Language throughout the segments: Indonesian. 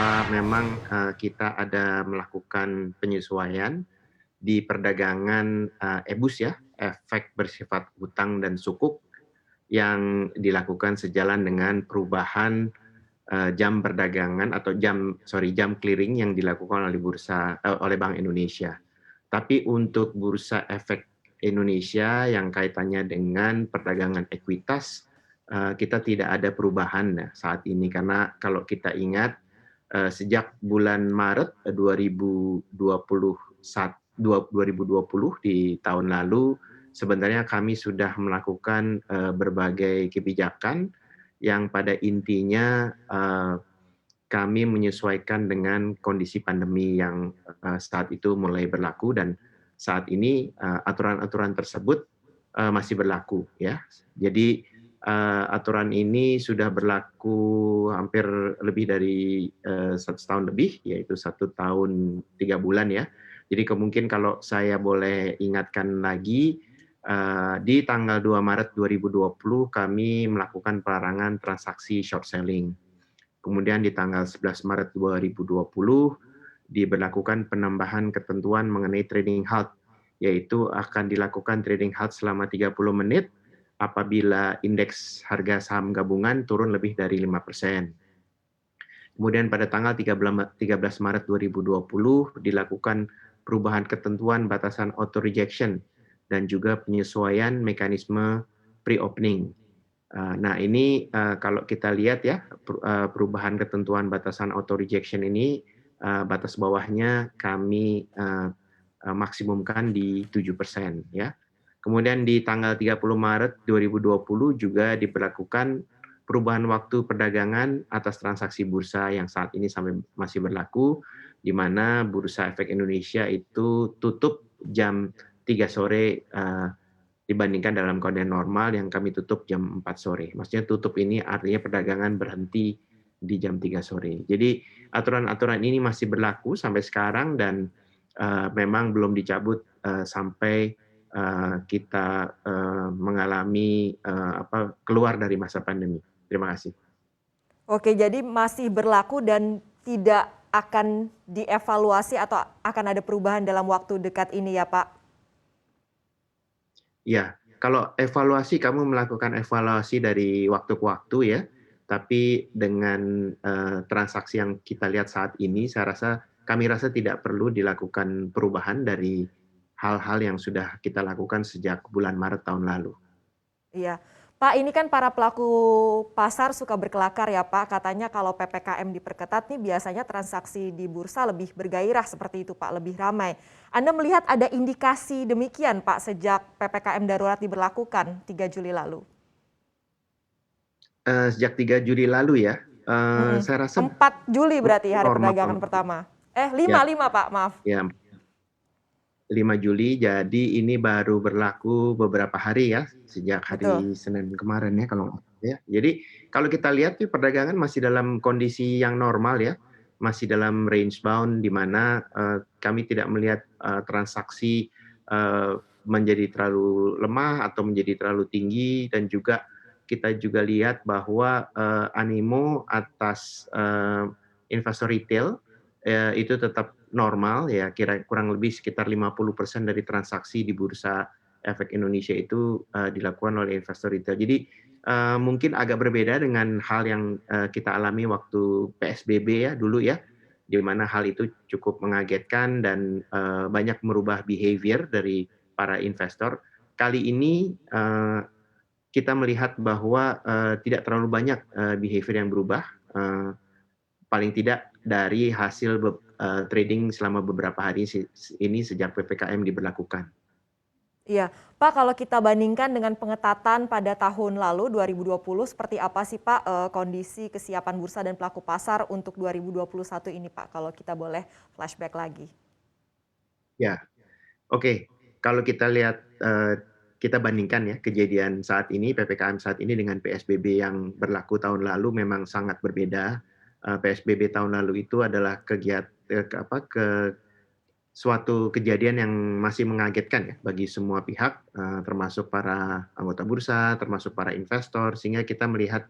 bahwa memang, kita ada melakukan penyesuaian di perdagangan, EBUS ya, efek bersifat hutang dan sukuk yang dilakukan sejalan dengan perubahan, jam perdagangan atau jam clearing yang dilakukan oleh oleh Bank Indonesia. Tapi untuk Bursa Efek Indonesia yang kaitannya dengan perdagangan ekuitas, kita tidak ada perubahan saat ini. Karena kalau kita ingat, sejak bulan Maret 2020 di tahun lalu, sebenarnya kami sudah melakukan, berbagai kebijakan yang pada intinya, kami menyesuaikan dengan kondisi pandemi yang, saat itu mulai berlaku dan saat ini, aturan-aturan tersebut, masih berlaku ya. Jadi, aturan ini sudah berlaku hampir lebih dari, 1 tahun lebih, yaitu 1 tahun 3 bulan ya. Jadi mungkin kalau saya boleh ingatkan lagi, di tanggal 2 Maret 2020 kami melakukan pelarangan transaksi short selling. Kemudian di tanggal 11 Maret 2020 diberlakukan penambahan ketentuan mengenai trading halt, yaitu akan dilakukan trading halt selama 30 menit apabila indeks harga saham gabungan turun lebih dari 5%. Kemudian pada tanggal 13 Maret 2020 dilakukan perubahan ketentuan batasan auto rejection dan juga penyesuaian mekanisme pre-opening. Nah ini, kalau kita lihat ya, perubahan ketentuan batasan auto rejection ini, batas bawahnya kami, maksimumkan di 7% ya. Kemudian di tanggal 30 Maret 2020 juga diberlakukan perubahan waktu perdagangan atas transaksi bursa yang saat ini masih berlaku, di mana Bursa Efek Indonesia itu tutup jam 3 sore, dibandingkan dalam keadaan normal yang kami tutup jam 4 sore. Maksudnya tutup ini artinya perdagangan berhenti di jam 3 sore. Jadi aturan-aturan ini masih berlaku sampai sekarang dan, memang belum dicabut, sampai, kita, mengalami, keluar dari masa pandemi. Terima kasih. Oke, jadi masih berlaku dan tidak akan dievaluasi atau akan ada perubahan dalam waktu dekat ini ya, Pak? Ya, kalau evaluasi kamu melakukan evaluasi dari waktu ke waktu ya, tapi dengan, transaksi yang kita lihat saat ini kami rasa tidak perlu dilakukan perubahan dari hal-hal yang sudah kita lakukan sejak bulan Maret tahun lalu. Iya. Pak, ini kan para pelaku pasar suka berkelakar ya Pak, katanya kalau PPKM diperketat nih biasanya transaksi di bursa lebih bergairah seperti itu Pak, lebih ramai. Anda melihat ada indikasi demikian Pak sejak PPKM darurat diberlakukan 3 Juli lalu? Sejak 3 Juli lalu ya, Mhm. saya rasa 4 Juli berarti hari perdagangan normal. pertama. Ya, 5 Pak, maaf. ya, 5 Juli, jadi ini baru berlaku beberapa hari ya, sejak Betul. hari Senin kemarin ya kalau nggak salah ya. Jadi kalau kita lihat nih perdagangan masih dalam kondisi yang normal ya, masih dalam range bound di mana, kami tidak melihat, transaksi, menjadi terlalu lemah atau menjadi terlalu tinggi dan juga kita juga lihat bahwa, animo atas, investor retail, itu tetap normal ya, kurang lebih sekitar 50% dari transaksi di Bursa Efek Indonesia itu, dilakukan oleh investor retail. Jadi, mungkin agak berbeda dengan hal yang, kita alami waktu PSBB ya, dulu ya, di mana hal itu cukup mengagetkan dan, banyak merubah behavior dari para investor. Kali ini, kita melihat bahwa, tidak terlalu banyak, behavior yang berubah, paling tidak dari hasil trading selama beberapa hari ini sejak PPKM diberlakukan. Iya. Pak, kalau kita bandingkan dengan pengetatan pada tahun lalu 2020 seperti apa sih Pak, kondisi kesiapan bursa dan pelaku pasar untuk 2021 ini Pak, kalau kita boleh flashback lagi? Ya, oke. Kalau kita lihat, kita bandingkan ya kejadian saat ini, PPKM saat ini dengan PSBB yang berlaku tahun lalu memang sangat berbeda. PSBB tahun lalu itu adalah suatu kejadian yang masih mengagetkan ya bagi semua pihak, termasuk para anggota bursa, termasuk para investor, sehingga kita melihat,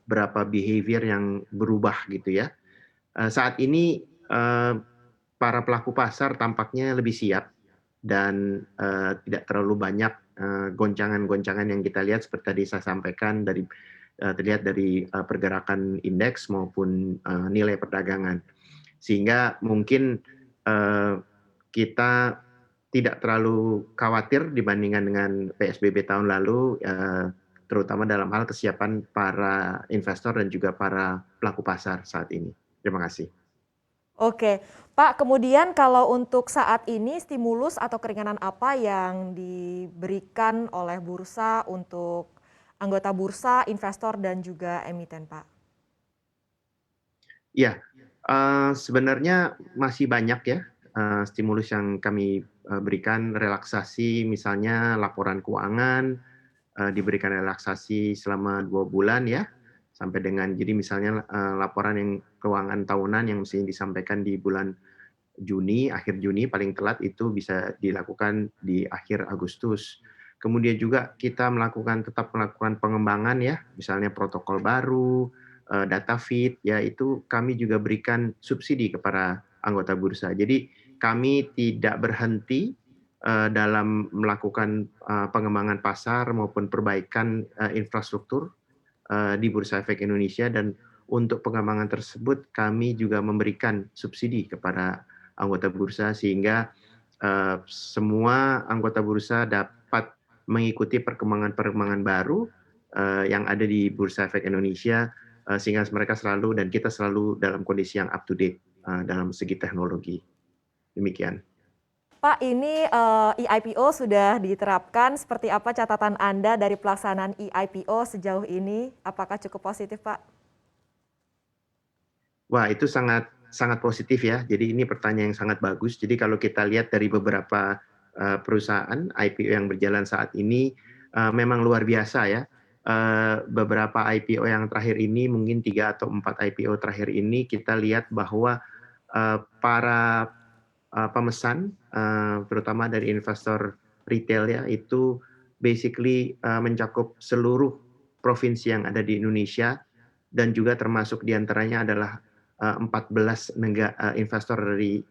berapa behavior yang berubah gitu ya. Saat ini, para pelaku pasar tampaknya lebih siap dan, tidak terlalu banyak, goncangan-goncangan yang kita lihat seperti tadi saya sampaikan terlihat dari, pergerakan indeks maupun, nilai perdagangan. Sehingga mungkin, kita tidak terlalu khawatir dibandingkan dengan PSBB tahun lalu, terutama dalam hal kesiapan para investor dan juga para pelaku pasar saat ini. Terima kasih. Oke, Pak, kemudian kalau untuk saat ini stimulus atau keringanan apa yang diberikan oleh bursa untuk anggota bursa, investor, dan juga emiten, Pak? Iya, sebenarnya masih banyak ya, stimulus yang kami, berikan, relaksasi misalnya laporan keuangan, diberikan relaksasi selama 2 bulan ya, sampai dengan jadi misalnya, laporan yang keuangan tahunan yang mestinya disampaikan di bulan Juni, akhir Juni paling telat itu bisa dilakukan di akhir Agustus. Kemudian juga kita tetap melakukan pengembangan ya, misalnya protokol baru, data feed, ya itu kami juga berikan subsidi kepada anggota bursa. Jadi kami tidak berhenti, dalam melakukan, pengembangan pasar maupun perbaikan, infrastruktur, di Bursa Efek Indonesia dan untuk pengembangan tersebut kami juga memberikan subsidi kepada anggota bursa sehingga, semua anggota bursa dapat mengikuti perkembangan-perkembangan baru, yang ada di Bursa Efek Indonesia, sehingga mereka selalu dan kita selalu dalam kondisi yang up to date, dalam segi teknologi. Demikian. Pak, ini e-IPO sudah diterapkan. Seperti apa catatan Anda dari pelaksanaan e-IPO sejauh ini? Apakah cukup positif, Pak? Wah, itu sangat sangat positif ya. Jadi ini pertanyaan yang sangat bagus. Jadi kalau kita lihat dari beberapa, perusahaan IPO yang berjalan saat ini, memang luar biasa ya. Beberapa IPO yang terakhir ini, mungkin 3 atau 4 IPO terakhir ini, kita lihat bahwa, para, pemesan, terutama dari investor retail ya, itu basically, mencakup seluruh provinsi yang ada di Indonesia dan juga termasuk di antaranya adalah 14 investor dari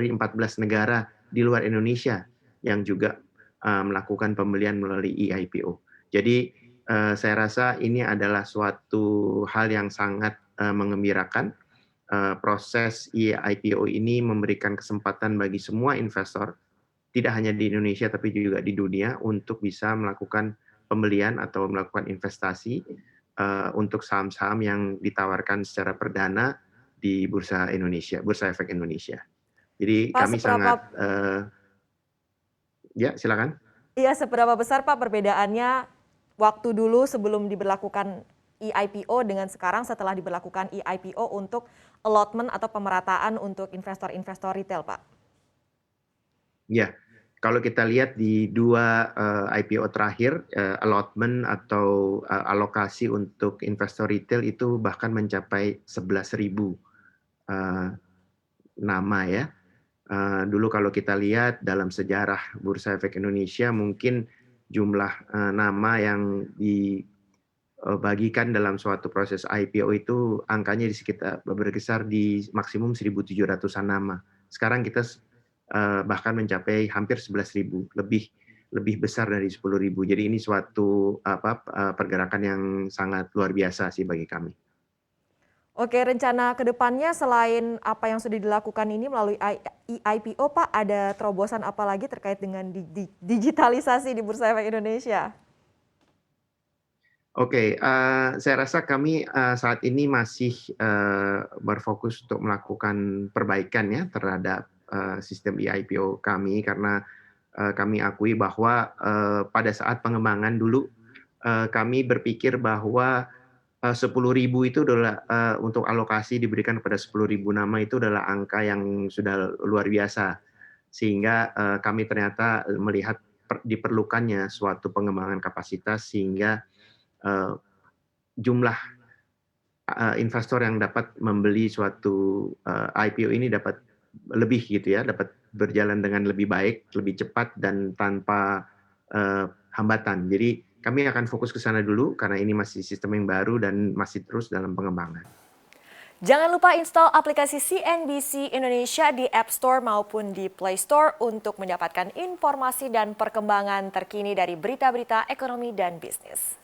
14 negara di luar Indonesia yang juga, melakukan pembelian melalui e-IPO. Jadi, saya rasa ini adalah suatu hal yang sangat, mengembirakan. Proses e-IPO ini memberikan kesempatan bagi semua investor, tidak hanya di Indonesia tapi juga di dunia untuk bisa melakukan pembelian atau melakukan investasi, untuk saham-saham yang ditawarkan secara perdana di Bursa Indonesia, Bursa Efek Indonesia. Jadi Pak, kami sangat, ya silakan. seberapa besar Pak perbedaannya waktu dulu sebelum diberlakukan e-IPO dengan sekarang setelah diberlakukan e-IPO untuk allotment atau pemerataan untuk investor-investor retail, Pak? Ya, kalau kita lihat di 2 IPO terakhir, allotment atau, alokasi untuk investor retail itu bahkan mencapai 11.000 nama ya. Dulu kalau kita lihat dalam sejarah Bursa Efek Indonesia mungkin jumlah, nama yang dibagikan dalam suatu proses IPO itu angkanya berkisar di maksimum 1.700-an nama. Sekarang kita bahkan mencapai hampir 11.000, lebih besar dari 10.000. Jadi ini suatu pergerakan yang sangat luar biasa sih bagi kami. Oke, rencana ke depannya selain apa yang sudah dilakukan ini melalui e-IPO, Pak, ada terobosan apa lagi terkait dengan digitalisasi di Bursa Efek Indonesia? Oke, saya rasa kami, saat ini masih, berfokus untuk melakukan perbaikan ya terhadap, sistem e-IPO kami karena, kami akui bahwa, pada saat pengembangan dulu, kami berpikir bahwa, 10.000 itu adalah, untuk alokasi diberikan kepada 10.000 nama itu adalah angka yang sudah luar biasa. Sehingga, kami ternyata melihat diperlukannya suatu pengembangan kapasitas sehingga, eee, jumlah, investor yang dapat membeli suatu, IPO ini dapat lebih gitu ya, dapat berjalan dengan lebih baik, lebih cepat dan tanpa, hambatan. Jadi kami akan fokus ke sana dulu karena ini masih sistem yang baru dan masih terus dalam pengembangan. Jangan lupa install aplikasi CNBC Indonesia di App Store maupun di Play Store untuk mendapatkan informasi dan perkembangan terkini dari berita-berita ekonomi dan bisnis.